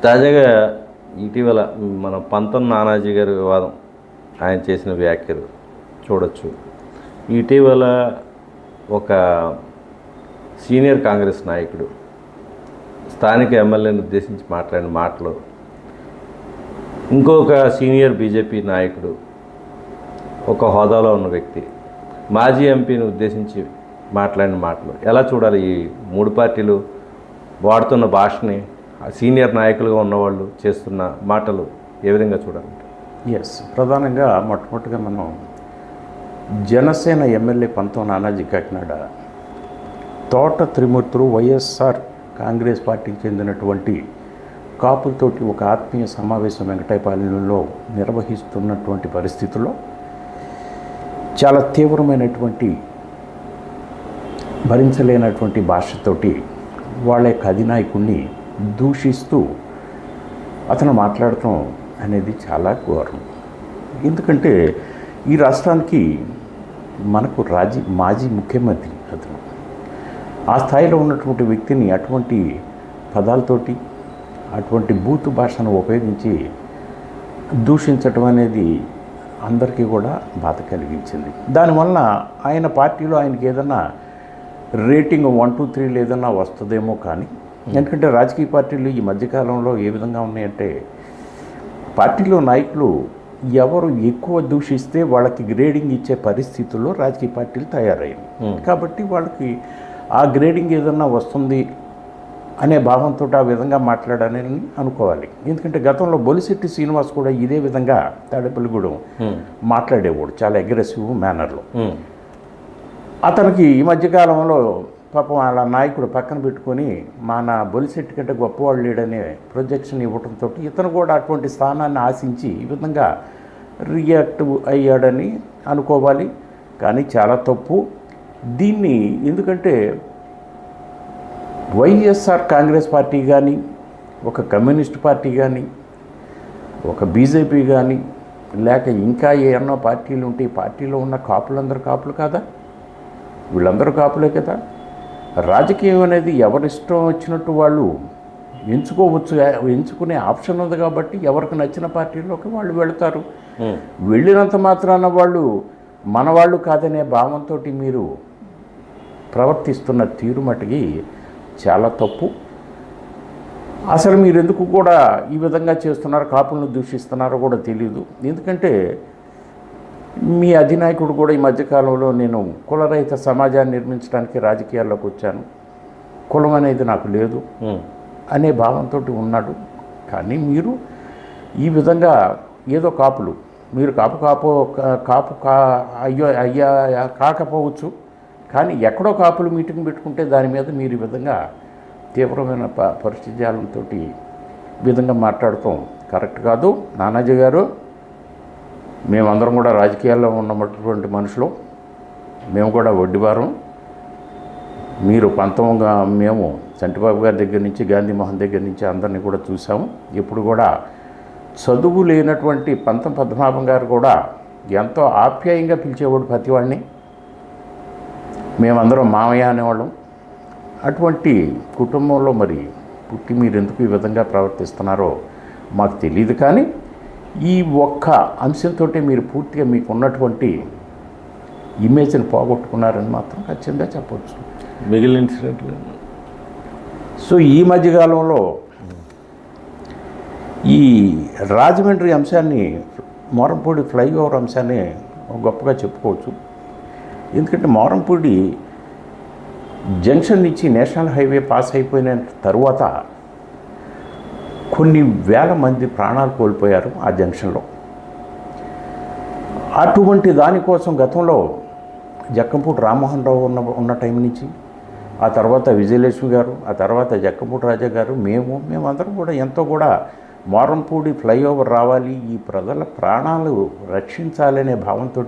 తాజాగా ఇటీవల మన పంతం నానాజీ గారి వివాదం, ఆయన చేసిన వ్యాఖ్యలు చూడొచ్చు. ఇటీవల ఒక సీనియర్ కాంగ్రెస్ నాయకుడు స్థానిక ఎమ్మెల్యేని ఉద్దేశించి మాట్లాడిన మాటలు, ఇంకొక సీనియర్ బీజేపీ నాయకుడు, ఒక హోదాలో ఉన్న వ్యక్తి మాజీ ఎంపీని ఉద్దేశించి మాట్లాడిన మాటలు ఎలా చూడాలి? ఈ మూడు పార్టీలు వాడుతున్న భాషని, సీనియర్ నాయకులుగా ఉన్నవాళ్ళు చేస్తున్న మాటలు ఏ విధంగా చూడాలి? ప్రధానంగా మొట్టమొదటిగా మనం జనసేన ఎమ్మెల్యే పంతం నానాజీ కాకినాడ తోట త్రిమూర్తులు వైఎస్ఆర్ కాంగ్రెస్ పార్టీకి చెందినటువంటి కాపులతోటి ఒక ఆత్మీయ సమావేశం వెంకటాయపాలెంలో నిర్వహిస్తున్నటువంటి పరిస్థితుల్లో చాలా తీవ్రమైనటువంటి భరించలేనటువంటి భాషతోటి వాళ్ళ యొక్క అధినాయకుడిని దూషిస్తూ అతను మాట్లాడటం అనేది చాలా ఘోరం. ఎందుకంటే ఈ రాష్ట్రానికి మనకు మాజీ ముఖ్యమంత్రి అతను. ఆ స్థాయిలో ఉన్నటువంటి వ్యక్తిని అటువంటి పదాలతోటి, అటువంటి బూతు భాషను ఉపయోగించి దూషించటం అనేది అందరికీ కూడా బాధ కలిగించింది. దానివల్ల ఆయన పార్టీలో ఆయనకి ఏదన్నా రేటింగ్ 1, 2, 3 ఏదన్నా వస్తుందేమో. కానీ ఎందుకంటే రాజకీయ పార్టీలు ఈ మధ్యకాలంలో ఏ విధంగా ఉన్నాయంటే, పార్టీలో నాయకులు ఎవరు ఎక్కువ దూషిస్తే వాళ్ళకి గ్రేడింగ్ ఇచ్చే పరిస్థితుల్లో రాజకీయ పార్టీలు తయారయ్యాయి. కాబట్టి వాళ్ళకి ఆ గ్రేడింగ్ ఏదన్నా వస్తుంది అనే భావంతో ఆ విధంగా మాట్లాడాలని అనుకోవాలి. ఎందుకంటే గతంలో బొలిశెట్టి శ్రీనివాస్ కూడా ఇదే విధంగా తాడేపల్లిగూడెం మాట్లాడేవాడు, చాలా అగ్రెసివ్ మేనర్లో. అతనికి ఈ మధ్యకాలంలో పాపం వాళ్ళ నాయకుడు పక్కన పెట్టుకొని మన బొలిశెట్టి కంటే గొప్పవాళ్ళు లేడనే ప్రొజెక్షన్ ఇవ్వడంతో ఇతను కూడా అటువంటి స్థానాన్ని ఆశించి ఈ విధంగా రియాక్ట్ అయ్యాడని అనుకోవాలి. కానీ చాలా తప్పు దీన్ని. ఎందుకంటే వైఎస్ఆర్ కాంగ్రెస్ పార్టీ కానీ, ఒక కమ్యూనిస్ట్ పార్టీ కానీ, ఒక బీజేపీ కానీ, లేక ఇంకా ఎన్నో పార్టీలు ఉంటే ఈ పార్టీలో ఉన్న కాపులందరూ కాపులు కాదా? వీళ్ళందరూ కాపులే కదా. రాజకీయం అనేది ఎవరిష్టం వచ్చినట్టు వాళ్ళు ఎంచుకోవచ్చు, ఎంచుకునే ఆప్షన్ ఉంది. కాబట్టి ఎవరికి నచ్చిన పార్టీలోకి వాళ్ళు వెళతారు. వెళ్ళినంత మాత్రాన వాళ్ళు మనవాళ్ళు కాదనే భావంతో మీరు ప్రవర్తిస్తున్న తీరు మటుకి చాలా తప్పు. అసలు మీరు ఎందుకు కూడా ఈ విధంగా చేస్తున్నారు, కాపులను దూషిస్తున్నారో కూడా తెలియదు. ఎందుకంటే మీ అధినాయకుడు కూడా ఈ మధ్యకాలంలో నేను కులరహిత సమాజాన్ని నిర్మించడానికి రాజకీయాల్లోకి వచ్చాను, కులం అనేది నాకు లేదు అనే భావంతో ఉన్నాడు. కానీ మీరు ఈ విధంగా ఏదో కాపులు, మీరు అయ్యా కాకపోవచ్చు, కానీ ఎక్కడో కాపులు మీటింగ్ పెట్టుకుంటే దాని మీద మీరు ఈ విధంగా తీవ్రమైన పరిస్థితులతో విధంగా మాట్లాడటం కరెక్ట్ కాదు. నానాజీ గారు, మేమందరం కూడా రాజకీయాల్లో ఉన్నటువంటి మనుషులు, మేము కూడా వడ్డీవారం. మీరు మేము చంటిబాబు గారి దగ్గర నుంచి, గాంధీ మోహన్ దగ్గర నుంచి అందరినీ కూడా చూసాము. ఇప్పుడు కూడా చదువు లేనటువంటి పంతం పద్మనాభం గారు కూడా ఎంతో ఆప్యాయంగా పిలిచేవాడు ప్రతివాడిని. మేమందరం మామయ్య అనేవాళ్ళం. అటువంటి కుటుంబంలో మరి పుట్టి మీరు ఎందుకు ఈ విధంగా ప్రవర్తిస్తున్నారో మాకు తెలియదు. కానీ ఈ ఒక్క అంశంతో మీరు పూర్తిగా మీకు ఉన్నటువంటి ఇమేజ్ని పోగొట్టుకున్నారని మాత్రం ఖచ్చితంగా చెప్పవచ్చు. మిగిలిన ఇన్సిడెంట్లు సో ఈ మధ్యకాలంలో ఈ రాజమండ్రి అంశాన్ని, మోరంపూడి ఫ్లైఓవర్ అంశాన్ని గొప్పగా చెప్పుకోవచ్చు. ఎందుకంటే మోరంపూడి జంక్షన్ నుంచి నేషనల్ హైవే పాస్ అయిపోయిన తరువాత కొన్ని వేల మంది ప్రాణాలు కోల్పోయారు ఆ జంక్షన్లో. అటువంటి దానికోసం గతంలో జక్కంపూడి రామ్మోహన్ రావు ఉన్న టైం నుంచి, ఆ తర్వాత విజయలక్ష్మి గారు, ఆ తర్వాత జక్కంపూడి రాజా గారు, మేమందరం కూడా ఎంతో కూడా మోరంపూడి ఫ్లైఓవర్ రావాలి, ఈ ప్రజల ప్రాణాలు రక్షించాలనే భావంతో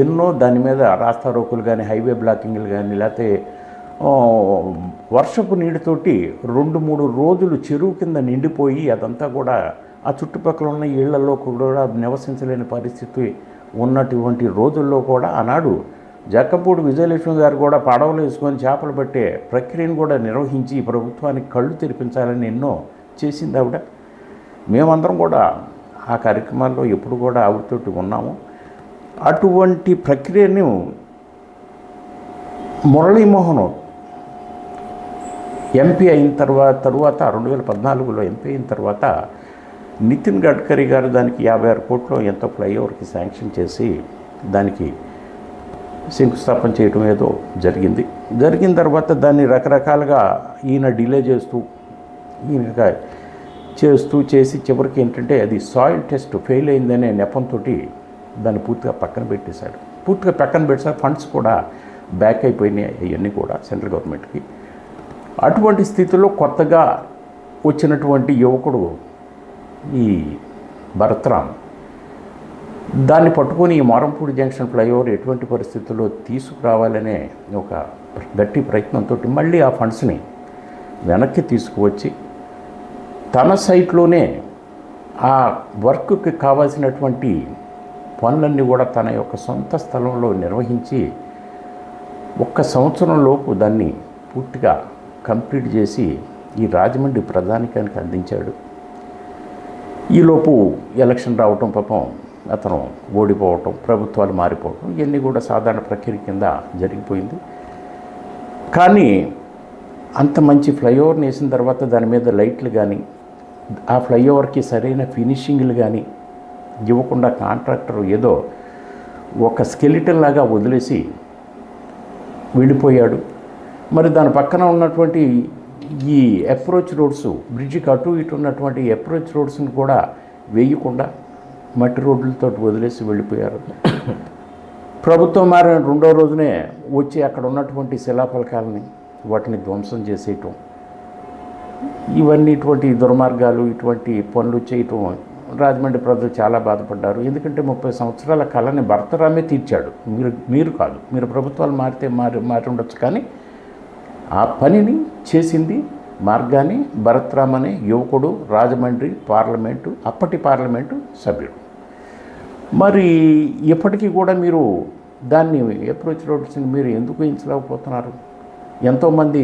ఎన్నో దాని మీద రాస్తారోకులు కానీ, హైవే బ్లాకింగ్లు కానీ, లేకపోతే వర్షపు నీటితోటి 2-3 రోజులు చెరువు కింద నిండిపోయి అదంతా కూడా ఆ చుట్టుపక్కల ఉన్న ఇళ్లలో కూడా నివసించలేని పరిస్థితి ఉన్నటువంటి రోజుల్లో కూడా ఆనాడు జక్కంపూడి విజయలక్ష్మి గారు కూడా పడవలు వేసుకొని చేపలు పట్టే ప్రక్రియను కూడా నిర్వహించి ప్రభుత్వానికి కళ్ళు తెరిపించాలని ఎన్నో చేసింది ఆవిడ. మేమందరం కూడా ఆ కార్యక్రమాల్లో ఎప్పుడు కూడా ఆవిడతోటి ఉన్నాము. అటువంటి ప్రక్రియను మురళీమోహన్ ఎంపీ అయిన తరువాత 2014లో ఎంపీ అయిన తర్వాత నితిన్ గడ్కరీ గారు దానికి 56 కోట్లు ఎంతో ఫ్లైఓవర్కి శాంక్షన్ చేసి దానికి శంకుస్థాపన చేయడం ఏదో జరిగిన తర్వాత దాన్ని రకరకాలుగా ఈయన డిలే చేసి చివరికి ఏంటంటే అది సాయిల్ టెస్ట్ ఫెయిల్ అయిందనే నెపంతో దాన్ని పూర్తిగా పక్కన పెట్టేశాడు. ఫండ్స్ కూడా బ్యాక్ అయిపోయినాయి అవన్నీ కూడా సెంట్రల్ గవర్నమెంట్కి. అటువంటి స్థితిలో కొత్తగా వచ్చినటువంటి యువకుడు ఈ భరత్రామ్ దాన్ని పట్టుకొని ఈ మారంపూడి జంక్షన్ ఫ్లైఓవర్ ఎటువంటి పరిస్థితుల్లో తీసుకురావాలనే ఒక గట్టి ప్రయత్నంతో మళ్ళీ ఆ ఫండ్స్ని వెనక్కి తీసుకువచ్చి తన సైట్లోనే ఆ వర్క్కి కావాల్సినటువంటి పనులన్నీ కూడా తన యొక్క సొంత స్థలంలో నిర్వహించి 1 సంవత్సరంలోపు దాన్ని పూర్తిగా కంప్లీట్ చేసి ఈ రాజమండ్రి ప్రధానికానికి అందించాడు. ఈలోపు ఎలక్షన్ రావటం, పాపం అతను ఓడిపోవటం, ప్రభుత్వాలు మారిపోవటం, ఇవన్నీ కూడా సాధారణ ప్రక్రియ కింద జరిగిపోయింది. కానీ అంత మంచి ఫ్లైఓవర్ని వేసిన తర్వాత దాని మీద లైట్లు కానీ ఆ ఫ్లైఓవర్కి సరైన ఫినిషింగ్లు కానీ ఇవ్వకుండా కాంట్రాక్టర్ ఏదో ఒక స్కెలిటన్ లాగా వదిలేసి వెళ్ళిపోయాడు. మరి దాని పక్కన ఉన్నటువంటి ఈ అప్రోచ్ రోడ్స్, బ్రిడ్జికి అటు ఇటు ఉన్నటువంటి అప్రోచ్ రోడ్స్ని కూడా వేయకుండా మట్టి రోడ్లతో వదిలేసి వెళ్ళిపోయారు. ప్రభుత్వం మారిన 2వ రోజునే వచ్చి అక్కడ ఉన్నటువంటి శిలాఫలకాలని వాటిని ధ్వంసం చేసేయటం, ఇవన్నీ ఇటువంటి దుర్మార్గాలు, ఇటువంటి పనులు చేయటం రాజమండ్రి ప్రజలు చాలా బాధపడ్డారు. ఎందుకంటే 30 సంవత్సరాల కళని భరతరామే తీర్చాడు. మీరు కాదు, మీరు ప్రభుత్వాలు మారితే మారి ఉండొచ్చు, కానీ ఆ పనిని చేసింది మార్గాన్ని భరత్రామ్ అనే యువకుడు, రాజమండ్రి అప్పటి పార్లమెంటు సభ్యుడు. మరి ఇప్పటికీ కూడా మీరు దాన్ని అప్రోచ్ రోడ్స్ని మీరు ఎందుకు వేయించలేకపోతున్నారు? ఎంతోమంది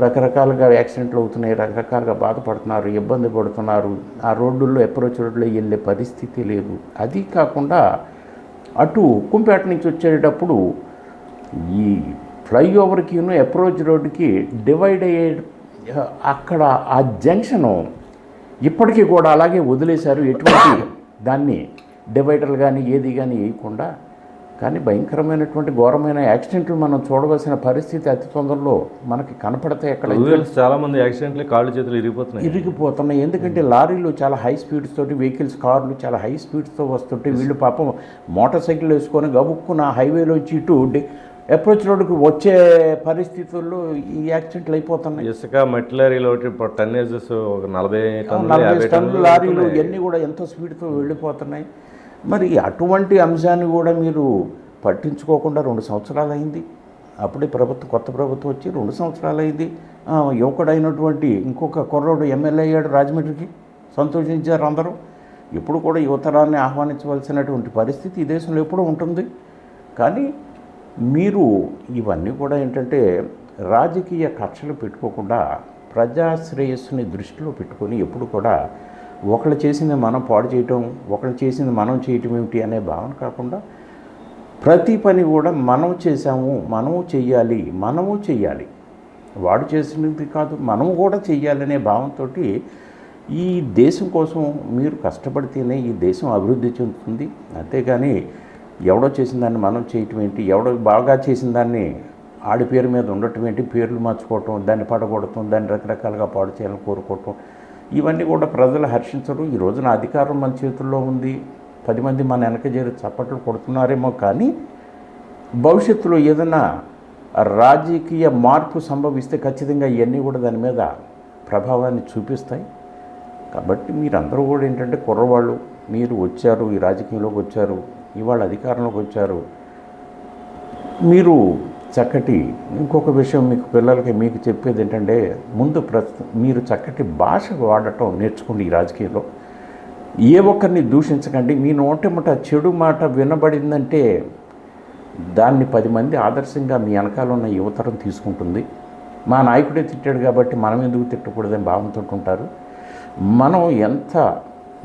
రకరకాలుగా యాక్సిడెంట్లు అవుతున్నాయి, రకరకాలుగా బాధపడుతున్నారు, ఇబ్బంది పడుతున్నారు. ఆ రోడ్డుల్లో అప్రోచ్ రోడ్లో వెళ్ళే పరిస్థితి లేదు. అది కాకుండా అటు ఉక్కుంపేట నుంచి వచ్చేటప్పుడు ఈ ఫ్లైఓవర్కి అప్రోచ్ రోడ్డుకి డివైడ్ అయ్యే అక్కడ ఆ జంక్షను ఇప్పటికీ కూడా అలాగే వదిలేశారు. ఎటువంటి దాన్ని డివైడర్లు కానీ ఏది కానీ వేయకుండా. కానీ భయంకరమైనటువంటి ఘోరమైన యాక్సిడెంట్లు మనం చూడవలసిన పరిస్థితి అతి తొందరలో మనకి కనపడతాయి. అక్కడ చాలామంది యాక్సిడెంట్లు కాళ్ళు చేతులు ఇరిగిపోతున్నాయి. ఎందుకంటే లారీలు చాలా హై స్పీడ్స్ తోటి, వెహికల్స్ కార్లు చాలా హై స్పీడ్స్తో వస్తుంటే వీళ్ళు పాపం మోటార్ సైకిల్ వేసుకొని గబుక్కున హైవేలోంచి ఇటు అప్రోచ్ రోడ్డుకు వచ్చే పరిస్థితుల్లో ఈ యాక్సిడెంట్లు అయిపోతున్నాయి. ఇసుక మట్టి లారీలు టన్నేజెస్ ఒక 40 టన్నుల లారీలు ఇవన్నీ కూడా ఎంతో స్పీడ్తో వెళ్ళిపోతున్నాయి. మరి అటువంటి అంశాన్ని కూడా మీరు పట్టించుకోకుండా 2 సంవత్సరాలు అయింది. అప్పుడే కొత్త ప్రభుత్వం వచ్చి 2 సంవత్సరాలు అయింది. యువకుడైనటువంటి ఇంకొక కుర్రోడు ఎమ్మెల్యే అయ్యాడు రాజమండ్రికి, సంతోషించారు అందరూ. ఇప్పుడు కూడా యువతరాన్ని ఆహ్వానించవలసినటువంటి పరిస్థితి ఈ దేశంలో ఎప్పుడూ ఉంటుంది. కానీ మీరు ఇవన్నీ కూడా ఏంటంటే రాజకీయ కక్షలు పెట్టుకోకుండా ప్రజాశ్రేయస్సుని దృష్టిలో పెట్టుకొని ఎప్పుడు కూడా ఒకళ్ళు చేసింది మనం పాడు చేయటం, ఒకళ్ళు చేసింది మనం చేయటం ఏమిటి అనే భావన కాకుండా ప్రతి పని కూడా మనం చేసాము, మనము చెయ్యాలి, వాడు చేసినది కాదు మనము కూడా చెయ్యాలనే భావంతో ఈ దేశం కోసం మీరు కష్టపడితేనే ఈ దేశం అభివృద్ధి చెందుతుంది. అంతేగాని ఎవడో చేసిన దాన్ని మనం చేయటం ఏంటి, ఎవడో బాగా చేసిన దాన్ని ఆడి పేరు మీద ఉండటం ఏంటి, పేర్లు మార్చుకోవటం, దాన్ని పడగొడటం, దాన్ని రకరకాలుగా పాడు చేయాలని కోరుకోవటం, ఇవన్నీ కూడా ప్రజలు హర్షించరు. ఈ రోజున అధికారం మన చేతుల్లో ఉంది, 10 మంది మన వెనక చేరి చప్పట్లు కొడుతున్నారేమో, కానీ భవిష్యత్తులో ఏదైనా రాజకీయ మార్పు సంభవిస్తే ఖచ్చితంగా ఇవన్నీ కూడా దాని మీద ప్రభావాన్ని చూపిస్తాయి. కాబట్టి మీరందరూ కూడా ఏంటంటే కుర్రవాళ్ళు, మీరు వచ్చారు, ఈ రాజకీయంలోకి వచ్చారు, ఇవాళ అధికారంలోకి వచ్చారు, మీరు చక్కటి ఇంకొక విషయం మీకు పిల్లలకి మీకు చెప్పేది ఏంటంటే ముందు మీరు చక్కటి భాష వాడటం నేర్చుకోండి. ఈ రాజకీయంలో ఏ ఒక్కరిని దూషించకండి. మీ నోటెమ్మట చెడు మాట వినబడిందంటే దాన్ని 10 మంది ఆదర్శంగా మీ వెనకాల ఉన్న యువతరం తీసుకుంటుంది. మా నాయకుడే తిట్టాడు కాబట్టి మనం ఎందుకు తిట్టకూడదని భావంతో ఉంటారు. మనం ఎంత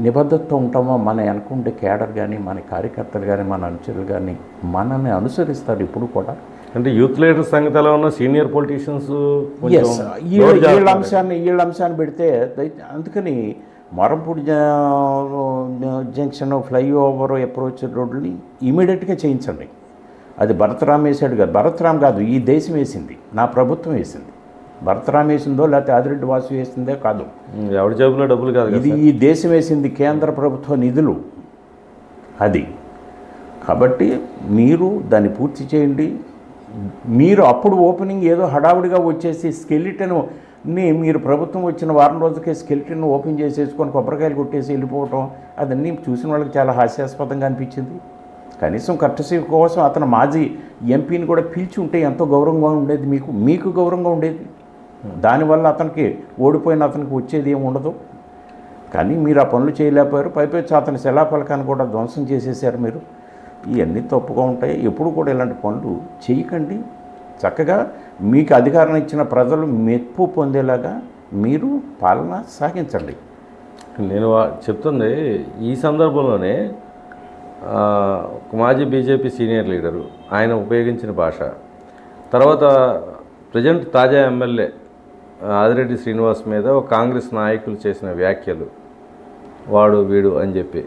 నిబద్ధతతో ఉంటామో మన వెనకుండే కేడర్ కానీ మన కార్యకర్తలు కానీ మన అనుచరులు కానీ మనల్ని అనుసరిస్తారు ఇప్పుడు కూడా. అంటే యూత్ లీడర్ సంగతి ఎలా ఉన్న సీనియర్ పొలిటీషియన్స్ వీళ్ళ అంశాన్ని పెడితే అందుకని మరంపూడి జంక్షన్ ఫ్లైఓవర్ అప్రోచ్ రోడ్లని ఇమీడియట్గా చేయించండి. అది భరతరామ్ వేసాడు కాదు, భరతరామ్ కాదు, ఈ దేశం వేసింది, నా ప్రభుత్వం వేసింది. భరతరామ్ వేసిందో లేకపోతే ఆదిరెడ్డి వాసు వేసిందే కాదు, ఎవరి జేబులో డబ్బులు కాదు, ఇది ఈ దేశం వేసింది, కేంద్ర ప్రభుత్వ నిధులు అది. కాబట్టి మీరు దాన్ని పూర్తి చేయండి. మీరు అప్పుడు ఓపెనింగ్ ఏదో హడావుడిగా వచ్చేసి స్కెలిటన్ని మీరు ప్రభుత్వం వచ్చిన వారం రోజులకే స్కెలిటన్ ఓపెన్ చేసేసుకొని కొబ్బరికాయలు కొట్టేసి వెళ్ళిపోవటం అదన్నీ చూసిన వాళ్ళకి చాలా హాస్యాస్పదంగా అనిపించింది. కనీసం కర్టసీ కోసం అతను మాజీ ఎంపీని కూడా పిలిచి ఉంటే ఎంతో గౌరవంగా ఉండేది, మీకు గౌరవంగా ఉండేది. దానివల్ల అతనికి ఓడిపోయిన అతనికి వచ్చేది ఏమి ఉండదు. కానీ మీరు ఆ పనులు చేయలేకపోయారు. పైపేచి అతని శిలాఫలకాన్ని కూడా ధ్వంసం చేసేసారు మీరు. ఇవన్నీ తప్పుగా ఉంటాయి. ఎప్పుడు కూడా ఇలాంటి పనులు చేయకండి. చక్కగా మీకు అధికారం ఇచ్చిన ప్రజలు మెప్పు పొందేలాగా మీరు పాలన సాగించండి. నేను చెప్తుంది ఈ సందర్భంలోనే మాజీ బీజేపీ సీనియర్ లీడరు ఆయన ఉపయోగించిన భాష, తర్వాత ప్రజెంట్ తాజా ఎమ్మెల్యే ఆదిరెడ్డి శ్రీనివాస్ మీద ఒక కాంగ్రెస్ నాయకులు చేసిన వ్యాఖ్యలు, వాడు వీడు అని చెప్పి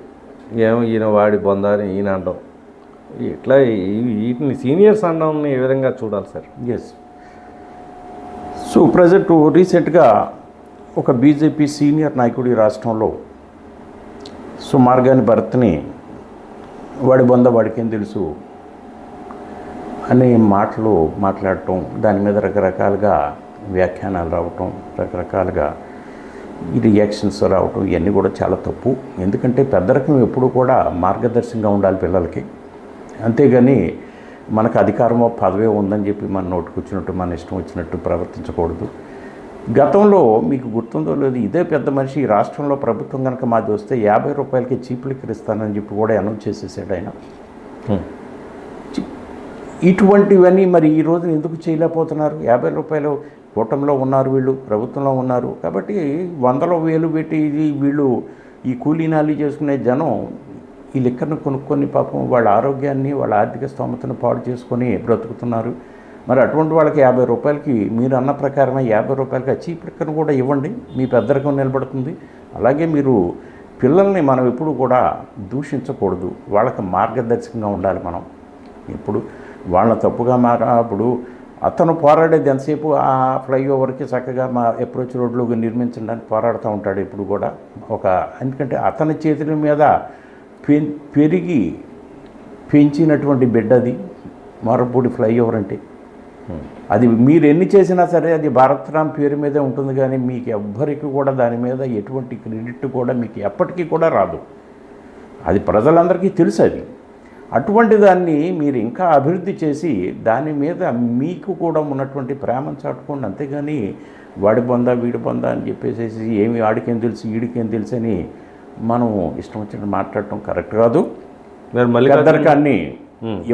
ఏమో ఈయన వాడి బొందాని ఈయన అనడం, ఇట్లా వీటిని సీనియర్స్ అనడాన్ని ఏ విధంగా చూడాలి సార్? ఎస్. సో ప్రజెంట్ రీసెంట్గా ఒక బీజేపీ సీనియర్ నాయకుడి రాష్ట్రంలో మార్గాని భరత్ని వాడి బొంద వాడికేం తెలుసు అనే మాటలు మాట్లాడటం, దాని మీద రకరకాలుగా వ్యాఖ్యానాలు రావటం, రకరకాలుగా ఈ రియాక్షన్స్ రావటం, ఇవన్నీ కూడా చాలా తప్పు. ఎందుకంటే పెద్దరికం ఎప్పుడు కూడా మార్గదర్శకంగా ఉండాలి పిల్లలకి. అంతేగాని మనకు అధికారమో పదవే ఉందని చెప్పి మన నోటుకొచ్చినట్టు మన ఇష్టం వచ్చినట్టు ప్రవర్తించకూడదు. గతంలో మీకు గుర్తుందో లేదు, ఇదే పెద్ద మనిషి ఈ రాష్ట్రంలో ప్రభుత్వం కనుక మాది వస్తే 50 రూపాయలకి చీప్ లిక్కర్ ఇస్తానని చెప్పి కూడా అనౌన్స్ చేసేసాడు ఆయన. ఇటువంటివన్నీ మరి ఈ రోజున ఎందుకు చేయలేకపోతున్నారు? 50 రూపాయలు కూటమిలో ఉన్నారు, వీళ్ళు ప్రభుత్వంలో ఉన్నారు కాబట్టి 100 వేలు పెట్టి వీళ్ళు ఈ కూలీనాలి చేసుకునే జనం ఈ లిక్కర్ను కొనుక్కొని పాపం వాళ్ళ ఆరోగ్యాన్ని వాళ్ళ ఆర్థిక స్తోమతను పాడు చేసుకొని బ్రతుకుతున్నారు. మరి అటువంటి వాళ్ళకి 50 రూపాయలకి మీరు అన్న ప్రకారమే 50 రూపాయలకి ఆ చీప్ లిక్కర్ను కూడా ఇవ్వండి, మీ పెద్దరికం నిలబడుతుంది. అలాగే మీరు పిల్లల్ని మనం ఎప్పుడు కూడా దూషించకూడదు, వాళ్ళకి మార్గదర్శకంగా ఉండాలి. మనం ఎప్పుడు వాళ్ళని తప్పుగా అప్పుడు అతను పోరాడేది ఎంతసేపు ఆ ఫ్లైఓవర్కి చక్కగా మా అప్రోచ్ రోడ్లు నిర్మించడానికి పోరాడుతూ ఉంటాడు ఎప్పుడు కూడా. ఎందుకంటే అతని చేతుల మీద పెంచినటువంటి బిడ్డది మరపూడి ఫ్లైఓవర్ అంటే. అది మీరు ఎన్ని చేసినా సరే అది భారతరామ్ పేరు మీదే ఉంటుంది, కానీ మీకు ఎవ్వరికి కూడా దాని మీద ఎటువంటి క్రెడిట్ కూడా మీకు ఎప్పటికీ కూడా రాదు. అది ప్రజలందరికీ తెలుసు. అది అటువంటి దాన్ని మీరు ఇంకా అభివృద్ధి చేసి దాని మీద మీకు కూడా ఉన్నటువంటి ప్రేమను చాటుకోండి. అంతేగాని వాడి బొందా వీడి బొందా అని చెప్పేసి ఏమి ఆడికేం తెలుసు ఈడికేం తెలుసు అని మనం ఇష్టం వచ్చినట్టు మాట్లాడటం కరెక్ట్ కాదు. పెద్దరికాన్ని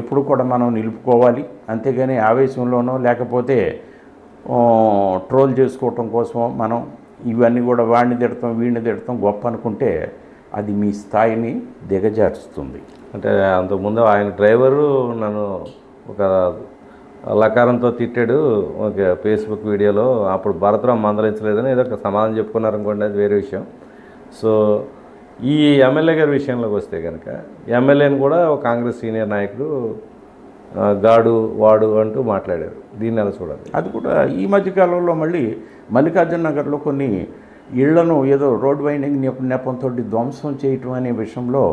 ఎప్పుడు కూడా మనం నిలుపుకోవాలి. అంతేగాని ఆవేశంలోనో లేకపోతే ట్రోల్ చేసుకోవటం కోసమో మనం ఇవన్నీ కూడా వాడిని తిడతాం వీడిని తిడతాం గొప్ప అనుకుంటే అది మీ స్థాయిని దిగజార్చుతుంది. అంటే అంతకుముందు ఆయన డ్రైవరు నన్ను ఒక లకారంతో తిట్టాడు ఒక ఫేస్బుక్ వీడియోలో, అప్పుడు భరతరామ్ మందలించలేదని ఏదో ఒక సమాధానం చెప్పుకున్నారనుకోండి, అది వేరే విషయం. సో ఈ ఎమ్మెల్యే గారి విషయంలోకి వస్తే కనుక ఎమ్మెల్యేని కూడా ఒక కాంగ్రెస్ సీనియర్ నాయకుడు గాడు వాడు అంటూ మాట్లాడారు. దీన్ని ఎలా చూడాలి? అది కూడా ఈ మధ్యకాలంలో మళ్ళీ మల్లికార్జున నగర్లో కొన్ని ఇళ్లను ఏదో రోడ్ వైండింగ్ నెపంతో ధ్వంసం చేయటం అనే విషయంలో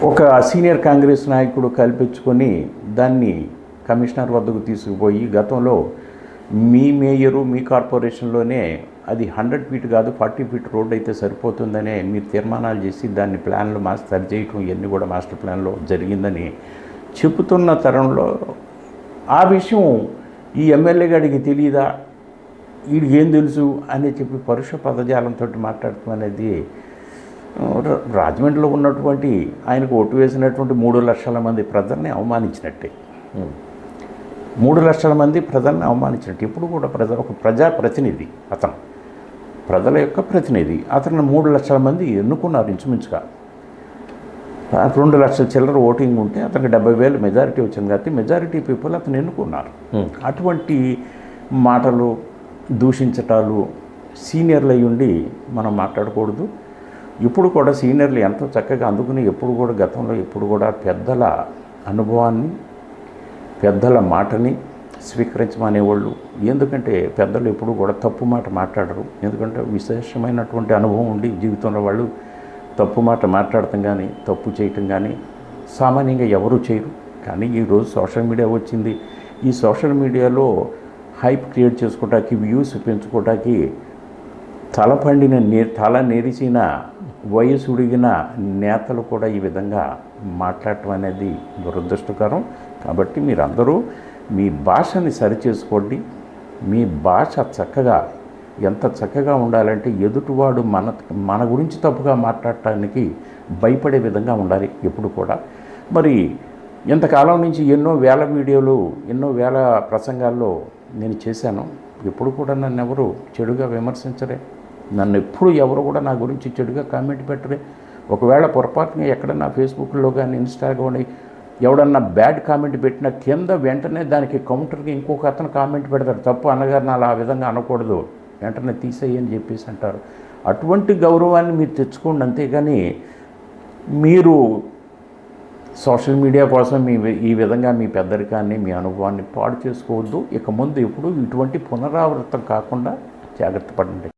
ఒక సీనియర్ కాంగ్రెస్ నాయకుడు కల్పించుకొని దాన్ని కమిషనర్ వద్దకు తీసుకుపోయి గతంలో మీ మేయరు మీ కార్పొరేషన్లోనే అది 100 ఫీట్ కాదు 40 ఫీట్ రోడ్ అయితే సరిపోతుందనే మీరు తీర్మానాలు చేసి దాన్ని ప్లాన్లు సరి చేయటం ఇవన్నీ కూడా మాస్టర్ ప్లాన్లో జరిగిందని చెబుతున్న తరంలో ఆ విషయం ఈ ఎమ్మెల్యే గారికి తెలియదా, వీడికి ఏం తెలుసు అని చెప్పి పరుష పదజాలంతో మాట్లాడటం అనేది రాజమండ్రిలో ఉన్నటువంటి ఆయనకు ఓటు వేసినటువంటి 3 లక్షల మంది ప్రజల్ని అవమానించినట్టే. 3 లక్షల మంది ప్రజల్ని అవమానించినట్టు. ఎప్పుడు కూడా ఒక ప్రజాప్రతినిధి అతను. ప్రజల యొక్క ప్రతినిధి. అతను 3 లక్షల మంది ఎన్నుకున్నారు ఇంచుమించుగా. 2 లక్షల చిల్లర ఓటింగ్ ఉంటే అతనికి 70,000 మెజారిటీ వచ్చింది కాబట్టి మెజారిటీ పీపుల్ అతను ఎన్నుకున్నారు. అటువంటి మాటలు, దూషించటాలు సీనియర్లు అయ్యి ఉండి మనం మాట్లాడకూడదు. ఇప్పుడు కూడా సీనియర్లు ఎంతో చక్కగా అందుకుని ఎప్పుడు కూడా గతంలో ఎప్పుడు కూడా పెద్దల అనుభవాన్ని, పెద్దల మాటని స్వీకరించమనేవాళ్ళు. ఎందుకంటే పెద్దలు ఎప్పుడు కూడా తప్పు మాట మాట్లాడరు. ఎందుకంటే విశేషమైనటువంటి అనుభవం ఉండి జీవితంలో వాళ్ళు తప్పు మాట మాట్లాడటం కానీ, తప్పు చేయటం కానీ సామాన్యంగా ఎవరూ చేయరు. కానీ ఈరోజు సోషల్ మీడియా వచ్చింది. ఈ సోషల్ మీడియాలో హైప్ క్రియేట్ చేసుకోవడానికి, వ్యూస్ పెంచుకోవడానికి తల నెరిసిన వయసు ఉడిగిన నేతలు కూడా ఈ విధంగా మాట్లాడటం అనేది దురదృష్టకరం. కాబట్టి మీరందరూ మీ భాషని సరిచేసుకోండి. మీ భాష ఎంత చక్కగా ఉండాలంటే ఎదుటివాడు మన గురించి తప్పుగా మాట్లాడటానికి భయపడే విధంగా ఉండాలి ఎప్పుడు కూడా. మరి ఇంతకాలం నుంచి ఎన్నో వేల వీడియోలు, ఎన్నో వేల ప్రసంగాల్లో నేను చేశాను. ఎప్పుడు కూడా నన్ను ఎవరు చెడుగా విమర్శించరే. నన్ను ఎప్పుడు ఎవరు కూడా నా గురించి చెడుగా కామెంట్ పెట్టరే. ఒకవేళ పొరపాటుగా ఎక్కడన్నా ఫేస్బుక్లో కానీ, ఇన్స్టాలో కానీ ఎవడన్నా బ్యాడ్ కామెంట్ పెట్టినా కింద వెంటనే దానికి కౌంటర్కి ఇంకొక అతను కామెంట్ పెడతాడు. తప్పు అన్నగారు నా ఆ విధంగా అనకూడదు, వెంటనే తీసేయని చెప్పేసి అంటారు. అటువంటి గౌరవాన్ని మీరు తెచ్చుకోండి. అంతేగాని మీరు సోషల్ మీడియా కోసం ఈ విధంగా మీ పెద్దరికాన్ని, మీ అనుభవాన్ని పాడు చేసుకోవద్దు. ఇక ముందు ఎప్పుడు ఇటువంటి పునరావృతం కాకుండా జాగ్రత్త పడండి.